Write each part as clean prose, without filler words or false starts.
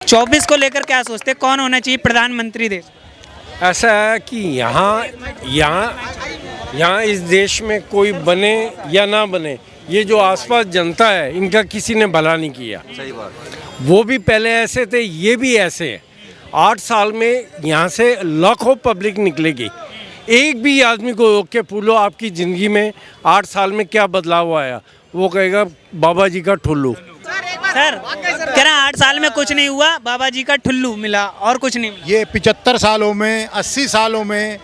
24 को लेकर क्या सोचते हैं, कौन होना चाहिए प्रधानमंत्री देश? ऐसा है कि यहाँ इस देश में कोई बने या ना बने, ये जो आसपास जनता है इनका किसी ने भला नहीं किया। सही बात। वो भी पहले ऐसे थे, ये भी ऐसे हैं। 8 साल में यहाँ से लाखों पब्लिक निकलेगी। एक भी आदमी को रोक के पूछो आपकी ज़िंदगी में 8 साल में क्या बदलाव आया, वो कहेगा बाबा जी का ठुल्लू। सर कह रहे हैं 8 साल में कुछ नहीं हुआ, बाबा जी का ठुल्लू मिला और कुछ नहीं मिला। ये 75 सालों में 80 सालों में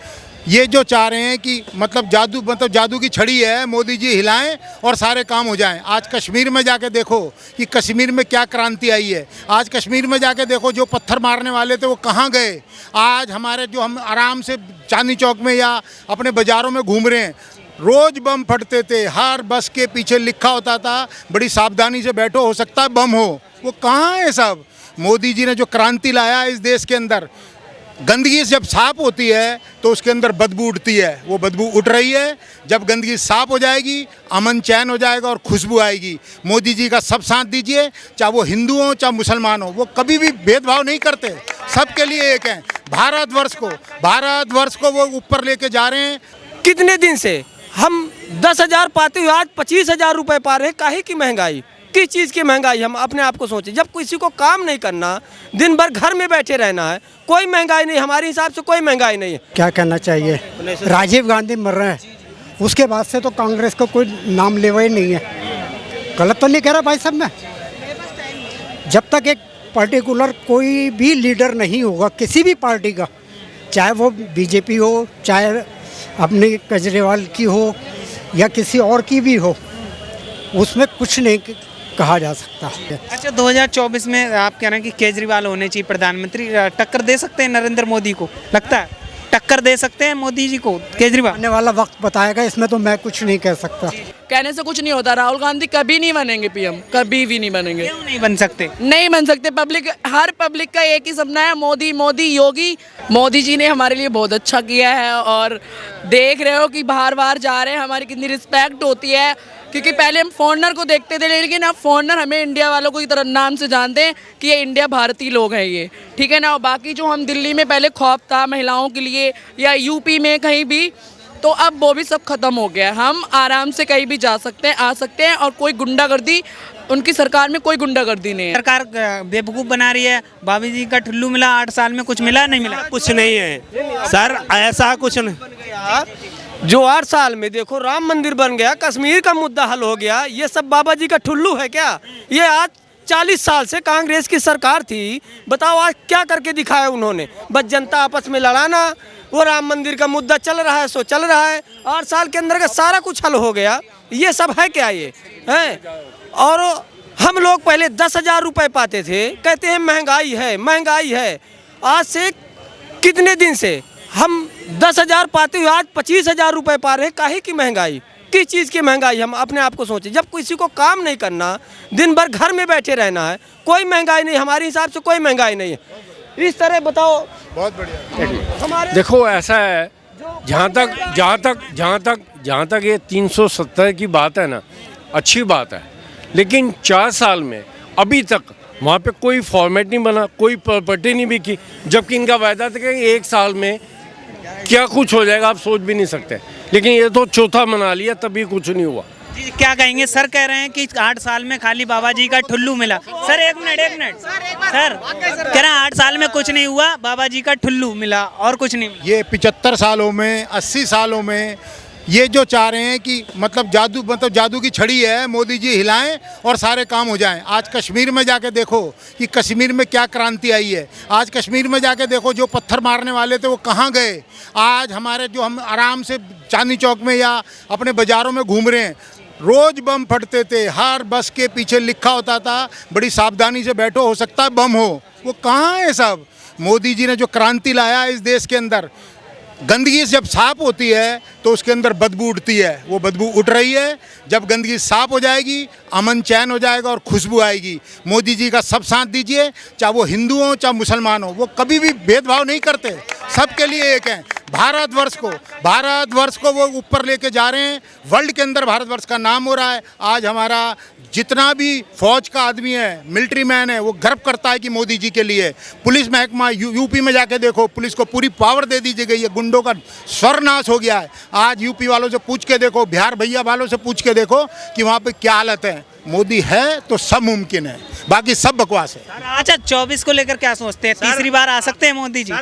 ये जो चाह रहे हैं कि मतलब जादू की छड़ी है, मोदी जी हिलाएं और सारे काम हो जाएं। आज कश्मीर में जाके देखो कि कश्मीर में क्या क्रांति आई है। आज कश्मीर में जाके देखो जो पत्थर मारने वाले थे वो कहाँ गए। आज हमारे जो हम आराम से चांदनी चौक में या अपने बाज़ारों में घूम रहे हैं, रोज़ बम फटते थे। हर बस के पीछे लिखा होता था बड़ी सावधानी से बैठो, हो सकता है बम हो। वो कहाँ है सब? मोदी जी ने जो क्रांति लाया इस देश के अंदर, गंदगी जब साफ होती है तो उसके अंदर बदबू उठती है, वो बदबू उठ रही है। जब गंदगी साफ हो जाएगी, अमन चैन हो जाएगा और खुशबू आएगी। मोदी जी का सब साथ दीजिए, चाहे वो हिंदू हो चाहे मुसलमान हो, वो कभी भी भेदभाव नहीं करते, सबके लिए एक हैं। भारतवर्ष को वो ऊपर लेके जा रहे हैं। कितने दिन से हम 10,000 पाते हुए आज 25,000 रुपये पा रहे हैं। काहे की महंगाई, किस चीज़ की महंगाई? हम अपने आप को सोचें। जब किसी को काम नहीं करना, दिन भर घर में बैठे रहना है, कोई महंगाई नहीं। हमारे हिसाब से कोई महंगाई नहीं है। क्या करना चाहिए? राजीव गांधी मर रहे हैं, उसके बाद से तो कांग्रेस को कोई नाम लेवा ही नहीं है। गलत तो नहीं कह रहा भाई साहब मैं। जब तक एक पर्टिकुलर कोई भी लीडर नहीं होगा किसी भी पार्टी का, चाहे वो बीजेपी हो, चाहे अपनी केजरीवाल की हो या किसी और की भी हो, उसमें कुछ नहीं कहा जा सकता। अच्छा 2024 में आप कह रहे हैं कि केजरीवाल होने चाहिए प्रधानमंत्री, टक्कर दे सकते हैं नरेंद्र मोदी को? लगता है टक्कर दे सकते हैं मोदी जी को केजरीवाल? आने वाला वक्त बताएगा, इसमें तो मैं कुछ नहीं कह सकता। कहने से कुछ नहीं होता। राहुल गांधी कभी नहीं बनेंगे पीएम, कभी भी नहीं बनेंगे। क्यों नहीं बन सकते? नहीं बन सकते। हर पब्लिक का एक ही सपना है, मोदी मोदी योगी। मोदी जी ने हमारे लिए बहुत अच्छा किया है और देख रहे हो कि बाहर बाहर जा रहे हैं, हमारी कितनी रिस्पेक्ट होती है। क्योंकि पहले हम फॉरेनर को देखते थे, लेकिन अब फॉरेनर हमें इंडिया वालों को की तरह नाम से जानते हैं कि ये इंडिया भारतीय लोग हैं ये, ठीक है ना। और बाकी जो हम दिल्ली में पहले खौफ था महिलाओं के लिए या यूपी में कहीं भी, तो अब वो भी सब खत्म हो गया। हम आराम से कहीं भी जा सकते हैं, आ सकते हैं और कोई गुंडागर्दी, उनकी सरकार में कोई गुंडागर्दी नहीं है। सरकार बेवकूफ़ बना रही है। बाबा जी का ठुल्लू मिला, 8 साल में कुछ मिला नहीं मिला? कुछ नहीं है सर, ऐसा कुछ नहीं। जो 8 साल में देखो राम मंदिर बन गया, कश्मीर का मुद्दा हल हो गया, ये सब बाबा जी का ठुल्लू है क्या? ये आज 40 साल से कांग्रेस की सरकार थी, बताओ आज क्या करके दिखाया उन्होंने? बस जनता आपस में लड़ाना। वो राम मंदिर का मुद्दा चल रहा है सो चल रहा है, 8 साल के अंदर का सारा कुछ हल हो गया। ये सब है क्या? ये है। और हम लोग पहले 10,000 रुपये पाते थे, कहते हैं महंगाई है महंगाई है। आज से कितने दिन से हम 10,000 पाते हुए आज 25,000 रुपये पा रहे हैं। काहे की महंगाई, किस चीज़ की महंगाई? हम अपने आप को सोचें। जब किसी को काम नहीं करना, दिन भर घर में बैठे रहना है, कोई महंगाई नहीं। हमारे हिसाब से कोई महंगाई नहीं है। इस तरह बताओ। बहुत बढ़िया। हमारे देखो ऐसा है, जहाँ तक ये 370 की बात है ना, अच्छी बात है। लेकिन 4 साल में अभी तक वहाँ पे कोई फॉर्मेट नहीं बना, कोई प्रॉपर्टी नहीं बिकी, जबकि इनका वायदा था कि 1 साल में क्या कुछ हो जाएगा आप सोच भी नहीं सकते। लेकिन ये तो चौथा मना लिया, तभी कुछ नहीं हुआ। जी क्या कहेंगे? सर कह रहे हैं कि 8 साल में खाली बाबा जी का ठुल्लू मिला। सर एक मिनट सर कह रहे हैं 8 साल में कुछ नहीं हुआ, बाबा जी का ठुल्लू मिला और कुछ नहीं मिला। ये 75 सालों में 80 सालों में ये जो चाह रहे हैं कि मतलब जादू की छड़ी है, मोदी जी हिलाएं और सारे काम हो जाएं। आज कश्मीर में जाके देखो कि कश्मीर में क्या क्रांति आई है। आज कश्मीर में जाके देखो जो पत्थर मारने वाले थे वो कहाँ गए। आज हमारे जो हम आराम से चांदनी चौक में या अपने बाज़ारों में घूम रहे हैं, रोज़ बम फटते थे। हर बस के पीछे लिखा होता था बड़ी सावधानी से बैठो, हो सकता है बम हो। वो कहाँ है सब? मोदी जी ने जो क्रांति लाया इस देश के अंदर, गंदगी जब साफ होती है तो उसके अंदर बदबू उठती है, वो बदबू उठ रही है। जब गंदगी साफ हो जाएगी, अमन चैन हो जाएगा और खुशबू आएगी। मोदी जी का सब साथ दीजिए, चाहे वो हिंदू हो चाहे मुसलमान हो, वो कभी भी भेदभाव नहीं करते, सबके लिए एक हैं। भारतवर्ष को वो ऊपर लेके जा रहे हैं। वर्ल्ड के अंदर भारतवर्ष का नाम हो रहा है। आज हमारा जितना भी फौज का आदमी है, मिलिट्री मैन है, वो गर्व करता है कि मोदी जी के लिए। पुलिस महकमा यूपी में जाके देखो, पुलिस को पूरी पावर दे दी गई है, गुंडों का सर्वनाश हो गया है। आज यूपी वालों से पूछ के देखो, बिहार भैया वालों से पूछ के देखो कि वहाँ पे क्या हालत है। मोदी है तो सब मुमकिन है, बाकी सब बकवास है। अच्छा 24 को लेकर क्या सोचते हैं, तीसरी बार आ सकते हैं मोदी जी?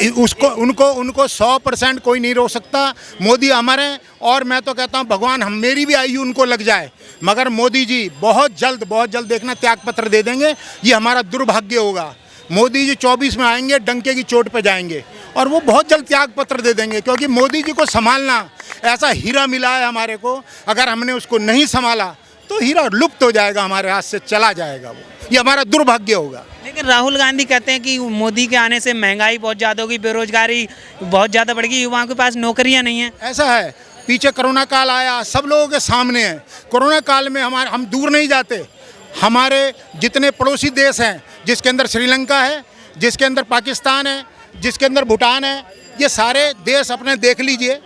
उनको 100% कोई नहीं रोक सकता। मोदी अमर है और मैं तो कहता हूँ भगवान मेरी भी आयु उनको लग जाए, मगर मोदी जी बहुत जल्द देखना त्याग पत्र दे देंगे। ये हमारा दुर्भाग्य होगा। मोदी जी 24 में आएंगे, डंके की चोट पे जाएंगे और वो बहुत जल्द त्याग पत्र दे देंगे, क्योंकि मोदी जी को संभालना, ऐसा हीरा मिला है हमारे को, अगर हमने उसको नहीं संभाला तो हीरा लुप्त हो जाएगा, हमारे हाथ से चला जाएगा। वो ये हमारा दुर्भाग्य होगा। लेकिन राहुल गांधी कहते हैं कि मोदी के आने से महंगाई बहुत ज़्यादा होगी, बेरोजगारी बहुत ज़्यादा बढ़ गई, युवाओं के पास नौकरियां नहीं हैं। ऐसा है, पीछे कोरोना काल आया, सब लोगों के सामने है। कोरोना काल में हम दूर नहीं जाते। हमारे जितने पड़ोसी देश हैं, जिसके अंदर श्रीलंका है, जिसके अंदर पाकिस्तान है, जिसके अंदर भूटान है, ये सारे देश अपने देख लीजिए,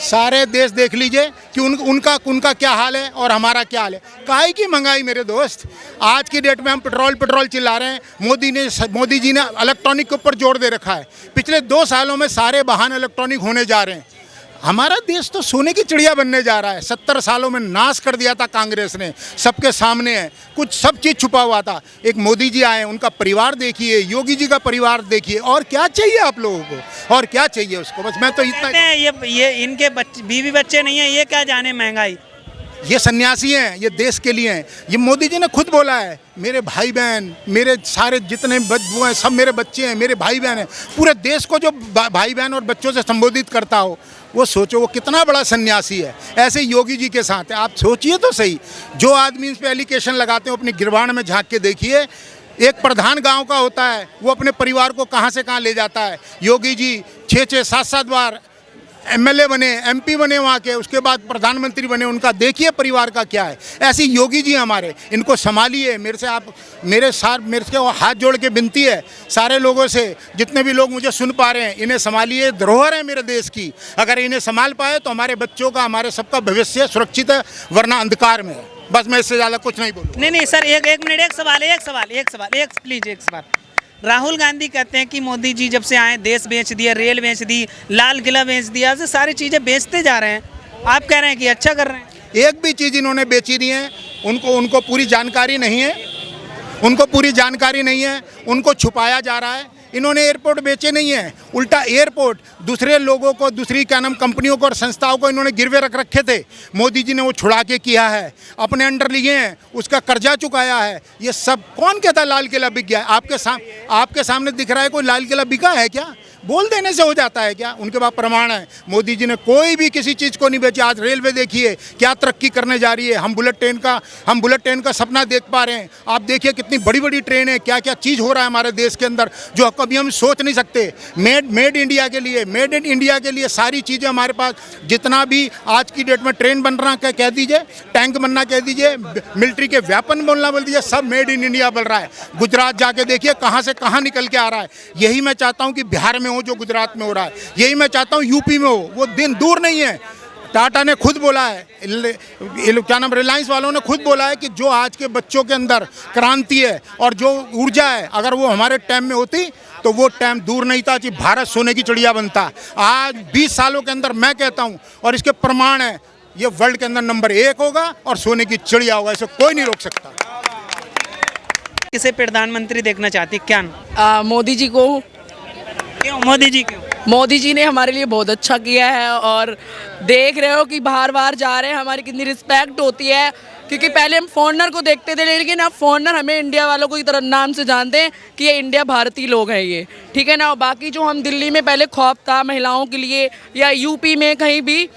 सारे देश देख लीजिए कि उनका क्या हाल है और हमारा क्या हाल है। काहे की महंगाई मेरे दोस्त। आज की डेट में हम पेट्रोल चिल्ला रहे हैं। मोदी जी ने इलेक्ट्रॉनिक के ऊपर जोर दे रखा है। पिछले 2 सालों में सारे वाहन इलेक्ट्रॉनिक होने जा रहे हैं। हमारा देश तो सोने की चिड़िया बनने जा रहा है। 70 सालों में नाश कर दिया था कांग्रेस ने, सबके सामने है, कुछ सब चीज़ छुपा हुआ था। एक मोदी जी आए, उनका परिवार देखिए, योगी जी का परिवार देखिए, और क्या चाहिए आप लोगों को, और क्या चाहिए उसको। बस मैं तो इतना, ये इनके बीवी बच्चे नहीं है, ये क्या जाने महंगाई। ये सन्यासी हैं, ये देश के लिए हैं। ये मोदी जी ने खुद बोला है, मेरे भाई बहन, मेरे सारे जितने वो हैं, सब मेरे बच्चे हैं, मेरे भाई बहन हैं। पूरे देश को जो भाई बहन और बच्चों से संबोधित करता हो, वो सोचो वो कितना बड़ा सन्यासी है। ऐसे योगी जी के साथ है। आप सोचिए तो सही, जो आदमी इस पे एलिगेशन लगाते हो, अपनी गिरबान में झांक के देखिए। एक प्रधान गांव का होता है, वो अपने परिवार को कहां से कहां ले जाता है। योगी जी 6-6, 7-7 बार एमएलए बने, एमपी बने वहाँ के, उसके बाद प्रधानमंत्री बने। उनका देखिए परिवार का क्या है। ऐसी योगी जी हमारे, इनको संभालिए। मेरे से हाथ जोड़ के विनती है सारे लोगों से, जितने भी लोग मुझे सुन पा रहे हैं, इन्हें संभालिए। धरोहर है मेरे देश की, अगर इन्हें संभाल पाए तो हमारे बच्चों का, हमारे सबका भविष्य सुरक्षित है, वरना अंधकार में है। बस मैं इससे ज़्यादा कुछ नहीं बोलूँ। नहीं सर, एक मिनट, एक सवाल प्लीज, एक सवाल। राहुल गांधी कहते हैं कि मोदी जी जब से आए देश बेच दिया, रेल बेच दी, लाल किला बेच दिया, ऐसे सारी चीज़ें बेचते जा रहे हैं। आप कह रहे हैं कि अच्छा कर रहे हैं। एक भी चीज़ इन्होंने बेची नहीं है। उनको पूरी जानकारी नहीं है, उनको छुपाया जा रहा है। इन्होंने एयरपोर्ट बेचे नहीं है, उल्टा एयरपोर्ट दूसरे लोगों को, दूसरी कंपनियों को और संस्थाओं को इन्होंने गिरवे रख रखे थे। मोदी जी ने वो छुड़ा के किया है, अपने अंडर लिए हैं, उसका कर्जा चुकाया है। ये सब कौन कहता है लाल किला बिक गया? आपके सामने दिख रहा है कोई लाल किला बिका है क्या? बोल देने से हो जाता है क्या? उनके पास प्रमाण है। मोदी जी ने कोई भी किसी चीज़ को नहीं बेचा। आज रेलवे देखिए क्या तरक्की करने जा रही है। हम बुलेट ट्रेन का सपना देख पा रहे हैं। आप देखिए कितनी बड़ी बड़ी ट्रेन है, क्या क्या चीज़ हो रहा है हमारे देश के अंदर जो कभी हम सोच नहीं सकते। मेड इंडिया के लिए सारी चीज़ें हमारे पास, जितना भी आज की डेट में ट्रेन बन रहा है, कह दीजिए टैंक बनना, कह दीजिए मिलिट्री के वेपन बोल दीजिए, सब मेड इन इंडिया बन रहा है। गुजरात जाके देखिए कहाँ से कहाँ निकल के आ रहा है। यही मैं चाहता हूँ कि बिहार में हो जो गुजरात में हो रहा है, यही मैं चाहता हूँ यूपी में हो। वो दिन दूर नहीं है। टाटा ने खुद बोला है, रिलायंस वालों ने खुद बोला है कि जो आज के बच्चों के अंदर क्रांति है और जो ऊर्जा है, अगर वो हमारे टाइम में होती तो वो टाइम दूर नहीं था कि भारत सोने की चिड़िया बनता। आज 20 सालों के अंदर मैं कहता हूँ, और इसके प्रमाण है, ये वर्ल्ड के अंदर नंबर 1 होगा और सोने की चिड़िया होगा। इसे कोई नहीं रोक सकता। किसे प्रधानमंत्री देखना चाहती, क्या? मोदी जी को। क्यों मोदी जी, क्यों? मोदी जी ने हमारे लिए बहुत अच्छा किया है, और देख रहे हो कि बाहर जा रहे हैं, हमारी कितनी रिस्पेक्ट होती है। क्योंकि पहले हम फॉरेनर को देखते थे, लेकिन अब फॉरेनर हमें इंडिया वालों को की तरह नाम से जानते हैं कि ये इंडिया भारतीय लोग हैं, ये ठीक है ना। और बाकी जो हम दिल्ली में पहले खौफ था महिलाओं के लिए, या यूपी में कहीं भी,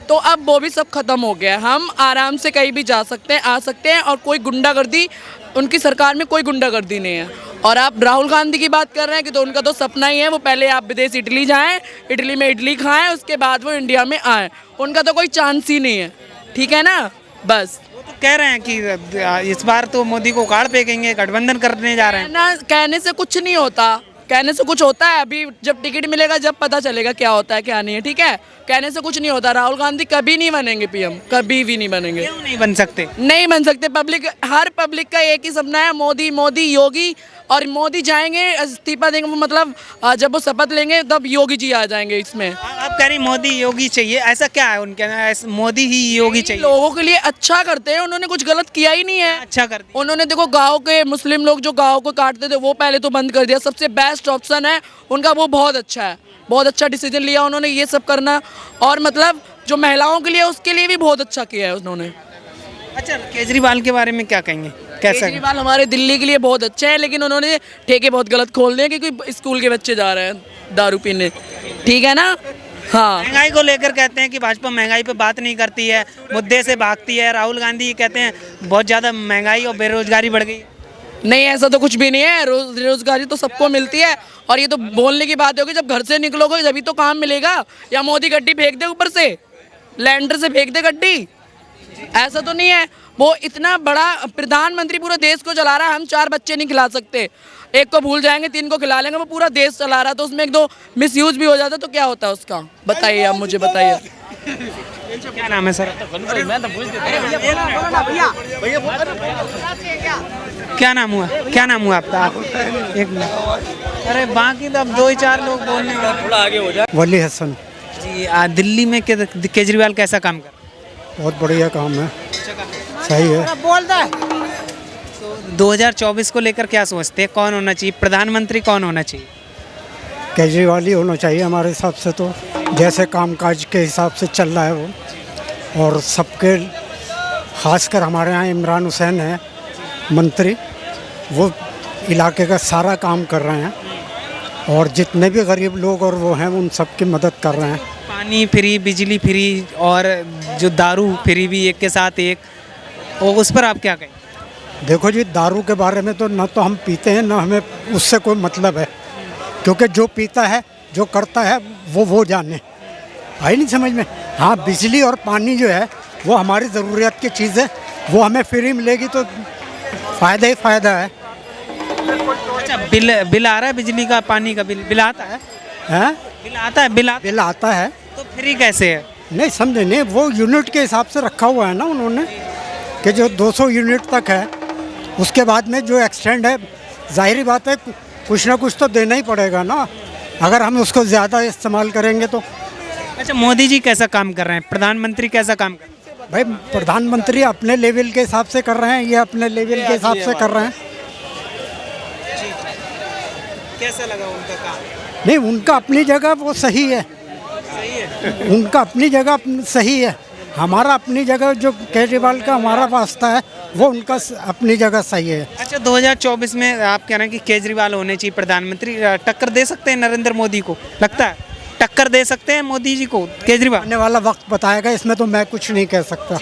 तो अब वो भी सब खत्म हो गया। हम आराम से कहीं भी जा सकते हैं, आ सकते हैं, और कोई गुंडागर्दी, उनकी सरकार में कोई गुंडागर्दी नहीं है। और आप राहुल गांधी की बात कर रहे हैं कि तो उनका तो सपना ही है, वो पहले आप विदेश इटली जाएं, इटली में इडली खाएं, उसके बाद वो इंडिया में आएँ। उनका तो कोई चांस ही नहीं है, ठीक है ना। बस वो तो कह रहे हैं कि इस बार तो मोदी को उखाड़ फेंकेंगे, गठबंधन करने जा रहे हैं। कहने से कुछ नहीं होता, कहने से कुछ होता है? अभी जब टिकट मिलेगा जब पता चलेगा क्या होता है क्या नहीं है, ठीक है? कहने से कुछ नहीं होता। राहुल गांधी कभी नहीं बनेंगे पीएम, कभी भी नहीं बनेंगे। क्यों नहीं बन सकते? नहीं बन सकते। हर पब्लिक का एक ही सपना है, मोदी मोदी योगी। और मोदी जाएंगे, इस्तीफा देंगे, मतलब जब वो शपथ लेंगे तब योगी जी आ जाएंगे इसमें। आप कह रही मोदी योगी चाहिए, ऐसा क्या है उनके मोदी ही योगी चाहिए? लोगों के लिए अच्छा करते हैं, उन्होंने कुछ गलत किया ही नहीं है। अच्छा कर दिया। उन्होंने देखो गाँव के मुस्लिम लोग जो गाँव को काटते थे वो पहले तो बंद कर दिया। सबसे बेस्ट ऑप्शन है उनका, वो बहुत अच्छा है, बहुत अच्छा डिसीजन लिया उन्होंने ये सब करना। और मतलब जो महिलाओं के लिए उसके लिए भी बहुत अच्छा किया है उन्होंने। अच्छा, केजरीवाल के बारे में क्या कहेंगे? कैसा? केजरीवाल हमारे दिल्ली के लिए बहुत अच्छे हैं, लेकिन उन्होंने ठेके बहुत गलत खोल दिए क्योंकि स्कूल के बच्चे जा रहे हैं दारू पीने, ठीक है ना? हाँ, महंगाई को लेकर कहते हैं कि भाजपा महंगाई पे बात नहीं करती है, मुद्दे से भागती है। राहुल गांधी कहते हैं बहुत ज़्यादा महंगाई और बेरोजगारी बढ़ गई। नहीं, ऐसा तो कुछ भी नहीं है। रोजगारी तो सबको मिलती है, और ये तो बोलने की बात होगी। जब घर से निकलोगे जभी तो काम मिलेगा, या मोदी गड्डी फेंक दे ऊपर से, लैंडर से फेंक दे गड्डी, ऐसा तो नहीं है। वो इतना बड़ा प्रधानमंत्री पूरे देश को चला रहा है, हम 4 बच्चे नहीं खिला सकते, एक को भूल जाएंगे 3 को खिला लेंगे, वो पूरा देश चला रहा है। तो उसमें 1-2 मिसयूज भी हो जाता तो क्या होता है उसका? बताइए, आप मुझे बताइए। क्या नाम है सर? क्या नाम हुआ? क्या नाम हुआ आपका? एक मिनट। अरे बाकी तो अब 2-4 लोग बोलने वाले। थोड़ा आगे हो जाए। वली हसन। जी, दिल्ली में केजरीवाल कैसा काम कर? बहुत बढ़िया काम है, सही है। 2024 को लेकर क्या सोचते हैं? कौन होना चाहिए प्रधानमंत्री? कौन होना चाहिए? केजरीवाल ही होना चाहिए हमारे हिसाब से, तो जैसे कामकाज के हिसाब से चल रहा है वो। और सबके, खासकर हमारे यहाँ इमरान हुसैन है मंत्री, वो इलाके का सारा काम कर रहे हैं, और जितने भी गरीब लोग और वो हैं उन सब की मदद कर रहे हैं। पानी फ्री, बिजली फ्री, और जो दारू फ्री भी एक के साथ एक, और उस पर आप क्या कहें? देखो जी, दारू के बारे में तो न तो हम पीते हैं, न हमें उससे कोई मतलब है, क्योंकि जो पीता है, जो करता है, वो जाने। आई नहीं समझ में? हाँ, बिजली और पानी जो है वो हमारी ज़रूरत की चीज़ है, वो हमें फ्री मिलेगी तो फ़ायदा ही फ़ायदा है। अच्छा, बिल आ रहा है बिजली का, पानी का बिल आता है? हैं? बिल आता है? बिल आता है तो फ्री कैसे है? नहीं समझे नहीं, वो यूनिट के हिसाब से रखा हुआ है ना उन्होंने, कि जो 200 यूनिट तक है, उसके बाद में जो एक्सटेंड है, जाहिर बात है कुछ ना कुछ तो देना ही पड़ेगा ना, अगर हम उसको ज़्यादा इस्तेमाल करेंगे तो। अच्छा, मोदी जी कैसा काम कर रहे हैं? प्रधानमंत्री कैसा काम कर रहे हैं? भाई, प्रधानमंत्री अपने लेवल के हिसाब से कर रहे हैं, ये अपने लेवल के हिसाब से कर रहे हैं। कैसा लगा उनका काम? नहीं, उनका अपनी जगह वो सही है, उनका अपनी जगह सही है। हमारा अपनी जगह जो केजरीवाल का हमारा वास्ता है, वो उनका अपनी जगह सही है। अच्छा, 2024 में आप कह रहे हैं कि केजरीवाल होने चाहिए प्रधानमंत्री, टक्कर दे सकते हैं नरेंद्र मोदी को? लगता है टक्कर दे सकते हैं मोदी जी को केजरीवाल? आने वाला वक्त बताएगा, इसमें तो मैं कुछ नहीं कह सकता,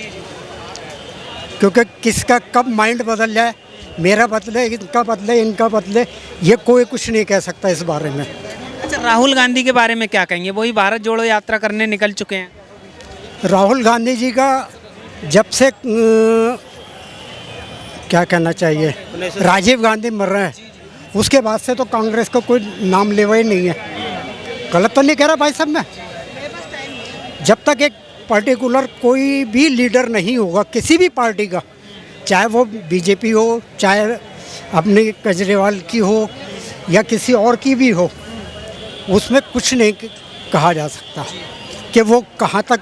क्योंकि किसका कब माइंड बदल जाए, मेरा बदले, इनका बदले, इनका बदले, ये कोई कुछ नहीं कह सकता इस बारे में। अच्छा, राहुल गांधी के बारे में क्या कहेंगे? वही भारत जोड़ो यात्रा करने निकल चुके हैं। राहुल गांधी जी का जब से क्या कहना चाहिए, राजीव गांधी मर रहे हैं, उसके बाद से तो कांग्रेस का कोई नाम लेवा ही नहीं है। गलत तो नहीं कह रहा भाई साहब मैं? जब तक एक पर्टिकुलर कोई भी लीडर नहीं होगा किसी भी पार्टी का, चाहे वो बीजेपी हो, चाहे अपने केजरीवाल की हो, या किसी और की भी हो, उसमें कुछ नहीं कहा जा सकता कि वो कहाँ तक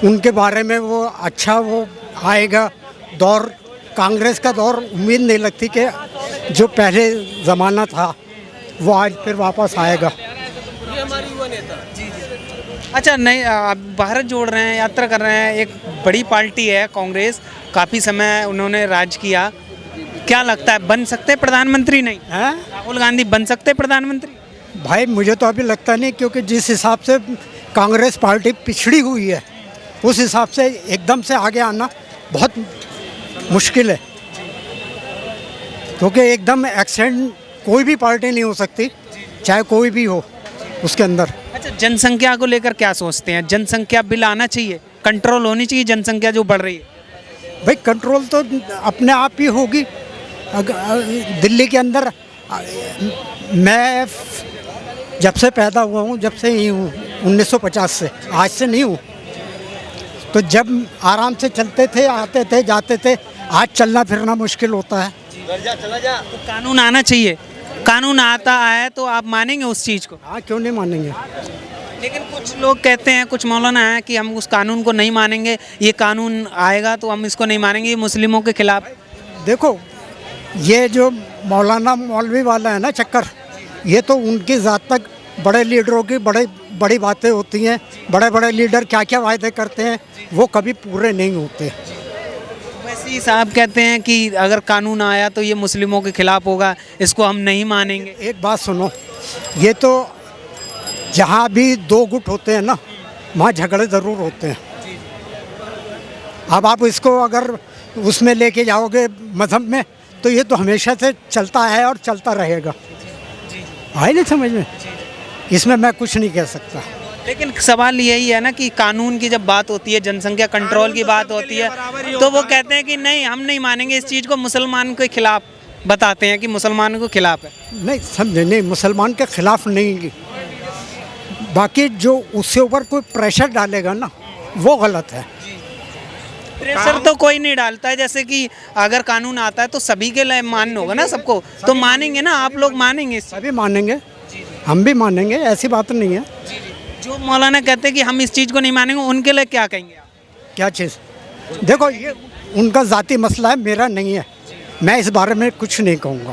उनके बारे में वो अच्छा वो आएगा दौर। कांग्रेस का दौर उम्मीद नहीं लगती कि जो पहले ज़माना था वो आज फिर वापस आएगा। ये हमारी युवा नेता। अच्छा, नहीं, आप भारत जोड़ रहे हैं, यात्रा कर रहे हैं, एक बड़ी पार्टी है कांग्रेस, काफ़ी समय उन्होंने राज किया, क्या लगता है बन सकते हैं प्रधानमंत्री? नहीं हैं? राहुल गांधी बन सकते हैं प्रधानमंत्री? भाई, मुझे तो अभी लगता नहीं, क्योंकि जिस हिसाब से कांग्रेस पार्टी पिछड़ी हुई है, उस हिसाब से एकदम से आगे आना बहुत मुश्किल है, क्योंकि एकदम एक्सेंट कोई भी पार्टी नहीं हो सकती, चाहे कोई भी हो उसके अंदर। अच्छा, जनसंख्या को लेकर क्या सोचते हैं? जनसंख्या बिल आना चाहिए, कंट्रोल होनी चाहिए जनसंख्या जो बढ़ रही है? भाई, कंट्रोल तो अपने आप ही होगी। दिल्ली के अंदर मैं जब से पैदा हुआ हूँ, जब से ही हूँ, 1950 से, आज से नहीं हूँ। तो जब आराम से चलते थे, आते थे, जाते थे, आज चलना फिरना मुश्किल होता है। तो कानून आना चाहिए, कानून आता है तो आप मानेंगे उस चीज़ को? हाँ, क्यों नहीं मानेंगे। लेकिन कुछ लोग कहते हैं, कुछ मौलाना हैं कि हम उस कानून को नहीं मानेंगे, ये कानून आएगा तो हम इसको नहीं मानेंगे, ये मुस्लिमों के खिलाफ। देखो, ये जो मौलाना मौलवी वाला है ना चक्कर, ये तो उनकी ज़ात तक बड़े लीडरों की बड़ी बातें होती हैं। बड़े बड़े लीडर क्या क्या वायदे करते हैं, वो कभी पूरे नहीं होते। वैसे ही साहब कहते हैं कि अगर कानून आया तो ये मुस्लिमों के खिलाफ होगा, इसको हम नहीं मानेंगे। एक बात सुनो, ये तो जहाँ भी दो गुट होते हैं ना, वहाँ झगड़े ज़रूर होते हैं। अब आप इसको अगर उसमें लेके जाओगे मज़हब में, तो ये तो हमेशा से चलता है और चलता रहेगा। आए नहीं समझ में? इसमें मैं कुछ नहीं कह सकता। लेकिन सवाल यही है ना कि कानून की जब बात होती है, जनसंख्या कंट्रोल की बात होती है, तो वो कहते हैं कि नहीं, हम नहीं मानेंगे इस चीज़ को, मुसलमान के खिलाफ बताते हैं कि मुसलमानों के खिलाफ है। नहीं समझे, नहीं, मुसलमान के खिलाफ नहीं। बाकी जो उससे ऊपर कोई प्रेशर डालेगा ना, वो गलत है। प्रेशर तो कोई नहीं डालता है, जैसे कि अगर कानून आता है तो सभी के लिए मान्य होगा ना, सबको तो मानेंगे ना, आप लोग मानेंगे? सभी मानेंगे, हम भी मानेंगे, ऐसी बात नहीं है। जो मौलाना कहते हैं कि हम इस चीज़ को नहीं मानेंगे, उनके लिए क्या कहेंगे आप? क्या चीज़? देखो, ये उनका ज़ाती मसला है, मेरा नहीं है। मैं इस बारे में कुछ नहीं कहूँगा।